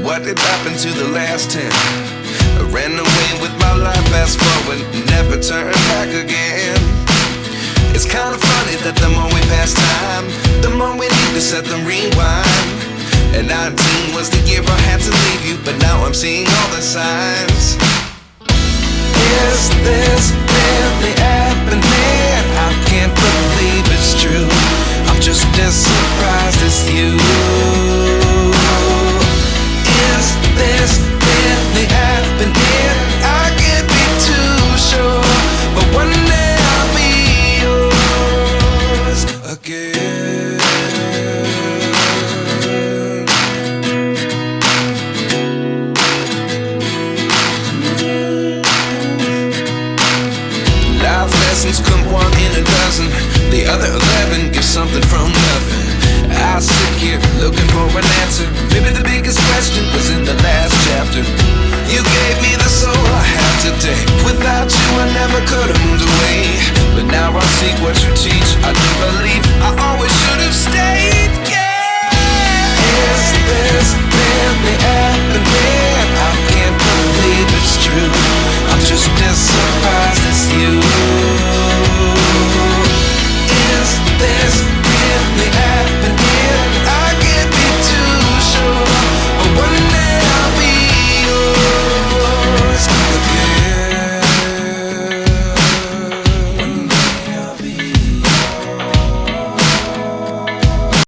What did happen to the last 10? I ran away with my life, fast forward, never turn back again. It's kinda funny that the more we pass time, the more we need to set the rewind. And 19 was the year I had to leave you, but now I'm seeing all the signs. Is this really happening? I can't believe it's true. I'm just as surprised as you.